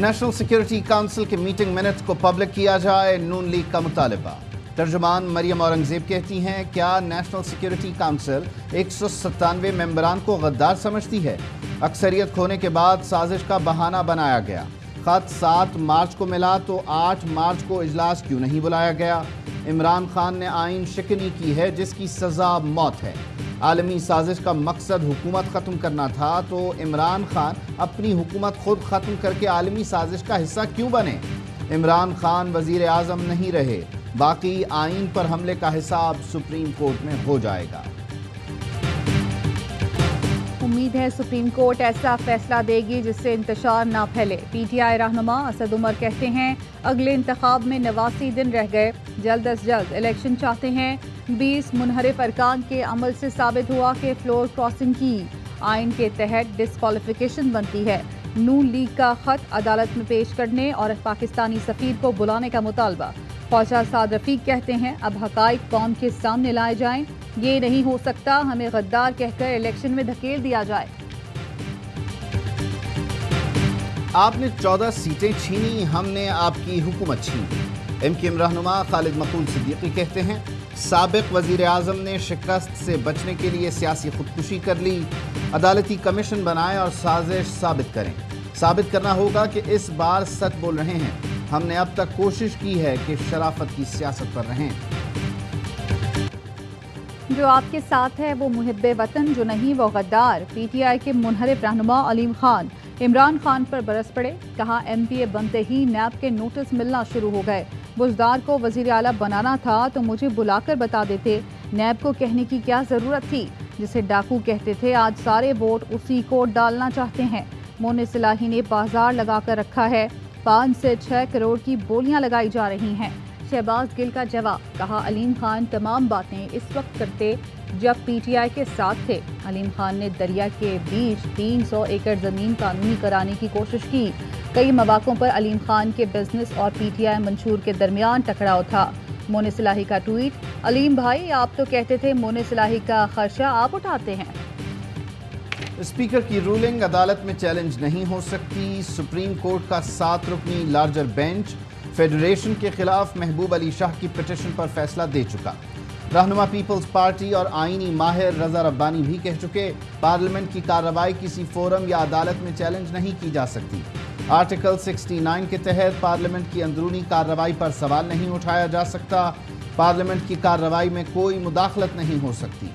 National security council کے meeting minute کو public کیا جائے، نون لیگ کا مطالبہ۔ ترجمان مریم اورنگزیب کہتی ہیں، کیا نیشنل سیکیورٹی کونسل 197 ممبران کو غدار سمجھتی ہے؟ اکثریت کھونے کے بعد سازش کا بہانہ بنایا گیا۔ خط 7 مارچ کو ملا تو 8 مارچ کو اجلاس کیوں نہیں بلایا گیا؟ عمران خان نے آئین شکنی کی ہے جس کی سزا موت ہے۔ عالمی سازش کا مقصد حکومت ختم کرنا تھا تو عمران خان اپنی حکومت خود ختم کر کے عالمی سازش کا حصہ کیوں بنے؟ عمران خان وزیر اعظم نہیں رہے، باقی آئین پر حملے کا حساب سپریم کورٹ میں ہو جائے گا۔ امید ہے سپریم کورٹ ایسا فیصلہ دے گی جس سے انتشار نہ پھیلے۔ پی ٹی آئی رہنما اسد عمر کہتے ہیں، اگلے انتخاب میں 89 دن رہ گئے، جلد از جلد الیکشن چاہتے ہیں۔ 20 منحرف ارکان کے عمل سے ثابت ہوا کہ فلور کراسنگ کی آئین کے تحت ڈسکوالیفیکیشن بنتی ہے۔ نون لیگ کا خط عدالت میں پیش کرنے اور پاکستانی سفیر کو بلانے کا مطالبہ۔ خواجہ سعد رفیق کہتے ہیں، اب حقائق قوم کے سامنے لائے جائیں، یہ نہیں ہو سکتا ہمیں غدار کہہ کر الیکشن میں دھکیل دیا جائے۔ آپ نے 14 سیٹیں چھینی، ہم نے آپ کی حکومت چھینی۔ ایم کیو ایم رہنما خالد مقبول صدیقی کہتے ہیں، سابق وزیر اعظم نے شکست سے بچنے کے لیے سیاسی خودکشی کر لی، عدالتی کمیشن بنائیں اور سازش ثابت کریں۔ ثابت کرنا ہوگا کہ اس بار سچ بول رہے ہیں۔ ہم نے اب تک کوشش کی ہے کہ شرافت کی سیاست پر رہیں۔ جو آپ کے ساتھ ہے وہ محب وطن، جو نہیں وہ غدار۔ پی ٹی آئی کے منحرف رہنما علیم خان عمران خان پر برس پڑے، کہا ایم پی اے بنتے ہی نیب کے نوٹس ملنا شروع ہو گئے۔ بزدار کو وزیر اعلیٰ بنانا تھا تو مجھے بلا کر بتا دیتے، نیب کو کہنے کی کیا ضرورت تھی؟ جسے ڈاکو کہتے تھے، آج سارے ووٹ اسی کو ڈالنا چاہتے ہیں۔ مون صلاحی نے بازار لگا کر رکھا ہے، 5 سے 6 کروڑ کی بولیاں لگائی جا رہی ہیں۔ شہباز گل کا جواب، کہا علیم خان تمام باتیں اس وقت کرتے جب پی ٹی آئی کے ساتھ تھے۔ علیم خان نے دریا کے بیچ 300 ایکڑ زمین قانونی کرانے کی کوشش کی۔ کئی مواقعوں پر علیم خان کے بزنس اور پی ٹی آئی منشور کے درمیان ٹکراؤ تھا۔ مون صلاحی کا ٹویٹ، علیم بھائی آپ تو کہتے تھے مون صلاحی کا خرچہ آپ اٹھاتے ہیں۔ اسپیکر کی رولنگ عدالت میں چیلنج نہیں ہو سکتی، سپریم کورٹ کا 7 رکنی لارجر بینچ فیڈریشن کے خلاف محبوب علی شاہ کی پٹیشن پر فیصلہ دے چکا۔ رہنما پیپلز پارٹی اور آئینی ماہر رضا ربانی بھی کہہ چکے، پارلیمنٹ کی کارروائی کسی فورم یا عدالت میں چیلنج نہیں کی جا سکتی۔ آرٹیکل 69 کے تحت پارلیمنٹ کی اندرونی کارروائی پر سوال نہیں اٹھایا جا سکتا، پارلیمنٹ کی کارروائی میں کوئی مداخلت نہیں ہو سکتی۔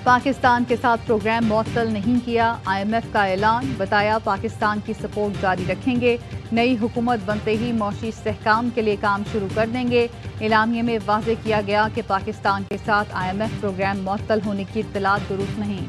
پاکستان کے ساتھ پروگرام معطل نہیں کیا، آئی ایم ایف کا اعلان، بتایا پاکستان کی سپورٹ جاری رکھیں گے، نئی حکومت بنتے ہی معاشی استحکام کے لیے کام شروع کر دیں گے۔ اعلامیے میں واضح کیا گیا کہ پاکستان کے ساتھ آئی ایم ایف پروگرام معطل ہونے کی اطلاعات درست نہیں۔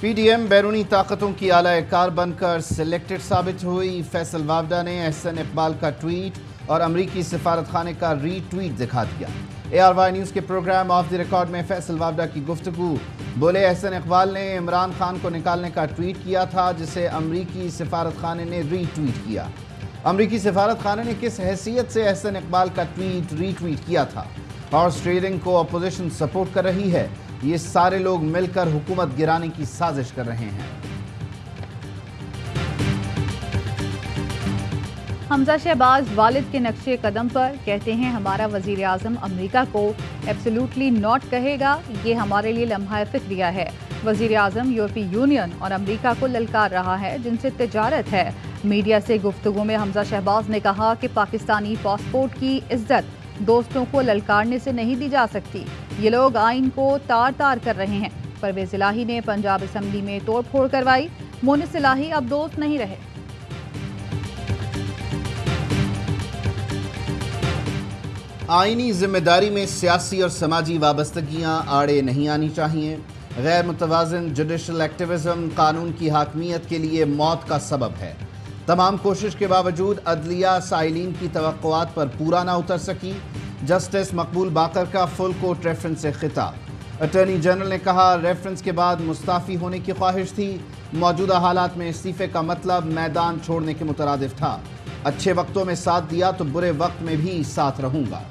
پی ڈی ایم بیرونی طاقتوں کی اعلی کار بن کر سلیکٹڈ ثابت ہوئی، فیصل وافدہ نے احسن اقبال کا ٹویٹ اور امریکی سفارت خانے کا ری ٹویٹ دکھا دیا۔ اے آر وائی نیوز کے پروگرام آف دی ریکارڈ میں فیصل وافدہ کی گفتگو، بولے احسن اقبال نے عمران خان کو نکالنے کا ٹویٹ کیا تھا جسے امریکی سفارت خانے نے ری ٹویٹ کیا۔ امریکی سفارت خانے نے کس حیثیت سے احسن اقبال کا ٹویٹ ری ٹویٹ کیا تھا؟ ہارس ٹریڈنگ کو اپوزیشن سپورٹ کر رہی ہے، یہ سارے لوگ مل کر حکومت گرانے کی سازش کر رہے ہیں۔ حمزہ شہباز والد کے نقش قدم پر، کہتے ہیں ہمارا وزیر اعظم امریکہ کو ایبسلیوٹلی ناٹ کہے گا، یہ ہمارے لیے لمحہ فکریہ ہے۔ وزیر اعظم یورپی یونین اور امریکہ کو للکار رہا ہے جن سے تجارت ہے۔ میڈیا سے گفتگو میں حمزہ شہباز نے کہا کہ پاکستانی پاسپورٹ کی عزت دوستوں کو للکارنے سے نہیں دی جا سکتی، یہ لوگ آئین کو تار تار کر رہے ہیں۔ پرویز الہی نے پنجاب اسمبلی میں توڑ پھوڑ کروائی، مون صلاحی اب دوست نہیں رہے۔ آئینی ذمہ داری میں سیاسی اور سماجی وابستگیاں آڑے نہیں آنی چاہیے۔ غیر متوازن جوڈیشل ایکٹیوزم قانون کی حاکمیت کے لیے موت کا سبب ہے۔ تمام کوشش کے باوجود عدلیہ سائلین کی توقعات پر پورا نہ اتر سکی۔ جسٹس مقبول باقر کا فل کورٹ ریفرنس سے خطاب۔ اٹارنی جنرل نے کہا ریفرنس کے بعد مستعفی ہونے کی خواہش تھی، موجودہ حالات میں استعفے کا مطلب میدان چھوڑنے کے مترادف تھا۔ اچھے وقتوں میں ساتھ دیا تو برے وقت میں بھی ساتھ رہوں گا۔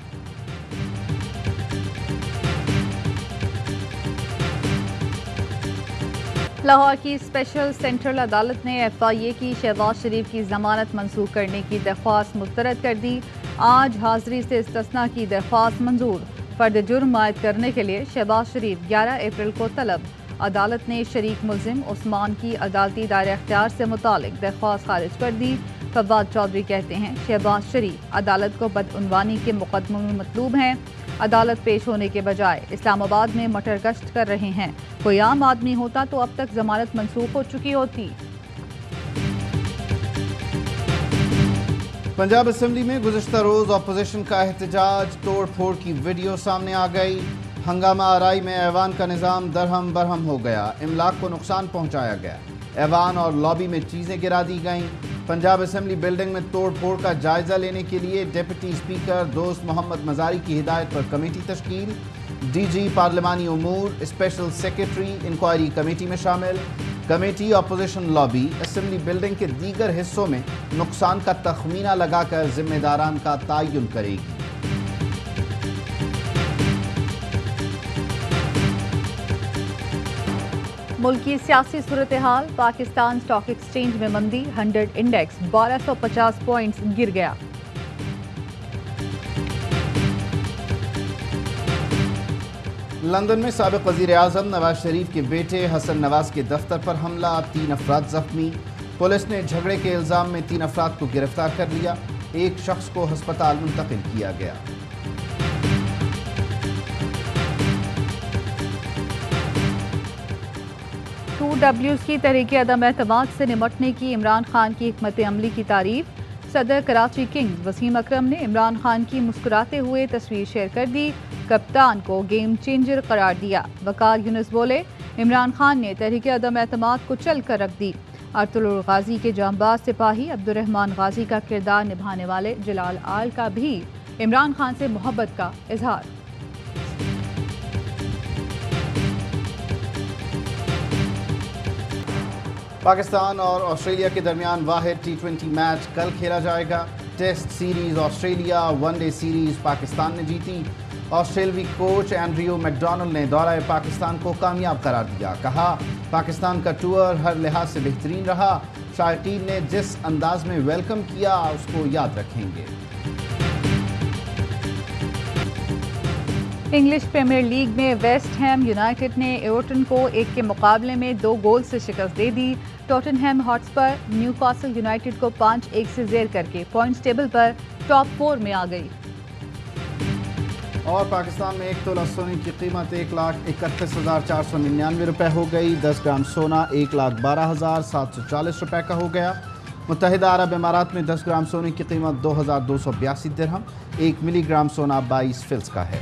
لاہور کی اسپیشل سینٹرل عدالت نے FIA کی شہباز شریف کی ضمانت منسوخ کرنے کی درخواست مسترد کر دی۔ آج حاضری سے استثناء کی درخواست منظور۔ فرد جرم عائد کرنے کے لیے شہباز شریف 11 اپریل کو طلب۔ عدالت نے شریک ملزم عثمان کی عدالتی دائرہ اختیار سے متعلق درخواست خارج کر دی۔ فواد چودھری کہتے ہیں شہباز شریف عدالت کو بدعنوانی کے مقدموں میں مطلوب ہیں۔ عدالت پیش ہونے کے بجائے اسلام آباد میں مٹر گشت کر رہے ہیں۔ کوئی عام آدمی ہوتا تو اب تک ضمانت منسوخ ہو چکی ہوتی۔ پنجاب اسمبلی میں گزشتہ روز اپوزیشن کا احتجاج، توڑ پھوڑ کی ویڈیو سامنے آ گئی۔ ہنگامہ آرائی میں ایوان کا نظام درہم برہم ہو گیا، املاک کو نقصان پہنچایا گیا۔ ایوان اور لابی میں چیزیں گرا دی گئیں۔ پنجاب اسمبلی بلڈنگ میں توڑ پھوڑ کا جائزہ لینے کے لیے ڈپٹی اسپیکر دوست محمد مزاری کی ہدایت پر کمیٹی تشکیل۔ DG پارلیمانی امور اسپیشل سیکرٹری انکوائری کمیٹی میں شامل۔ Committee opposition lobby assembly building کے دیگر حصوں میں نقصان کا تخمینہ لگا کر ذمہ داران کا تعین کرے گی۔ ملکی سیاسی صورتحال، پاکستان سٹاک ایکسچینج میں مندی، 100 انڈیکس 1250 پوائنٹس گر گیا۔ لندن میں سابق وزیر اعظم نواز شریف کے بیٹے حسن نواز کے دفتر پر حملہ، 3 افراد زخمی۔ پولیس نے جھگڑے کے الزام میں 3 افراد کو گرفتار کر لیا، ایک شخص کو ہسپتال منتقل کیا گیا۔ ڈبلیوز کی تحریک عدم اعتماد سے نمٹنے کی عمران خان کی حکمت عملی کی تعریف۔ صدر کراچی کنگز وسیم اکرم نے عمران خان کی مسکراتے ہوئے تصویر شیئر کر دی، کپتان کو گیم چینجر قرار دیا۔ وقار یونس بولے عمران خان نے تحریک عدم اعتماد کو چل کر رکھ دی۔ ارطغرل غازی کے جانباز سپاہی عبدالرحمان غازی کا کردار نبھانے والے جلال آل کا بھی عمران خان سے محبت کا اظہار۔ پاکستان اور آسٹریلیا کے درمیان واحد T20 میچ کل کھیلا جائے گا۔ Test series Australia, one day series Pakistan نے جیتی۔ آسٹریلوی کوچ اینڈریو میکڈونلڈ نے دورہ پاکستان کو کامیاب قرار دیا، کہا پاکستان کا ٹور ہر لحاظ سے بہترین رہا، شائقین نے جس انداز میں ویلکم کیا اس کو یاد رکھیں گے۔ انگلش پریمیئر لیگ میں ویسٹ ہیم یونائیٹڈ نے ایورٹن کو 1 کے مقابلے میں 2 گول سے شکست دے دی۔ ٹوٹنہم ہاٹسپر نیو کاسل یونائیٹڈ کو 5-1 سے زیر کر کے پوائنٹس ٹیبل پر ٹاپ 4 میں آ گئی۔ اور پاکستان میں 1 تولہ سونے کی قیمت 1,31,499 روپے ہو گئی۔ 10 گرام سونا 1,12,740 روپے کا ہو گیا۔ متحدہ عرب امارات میں 10 گرام سونے کی قیمت 2,282 درہم، 1 ملی گرام سونا 22 فلس کا ہے۔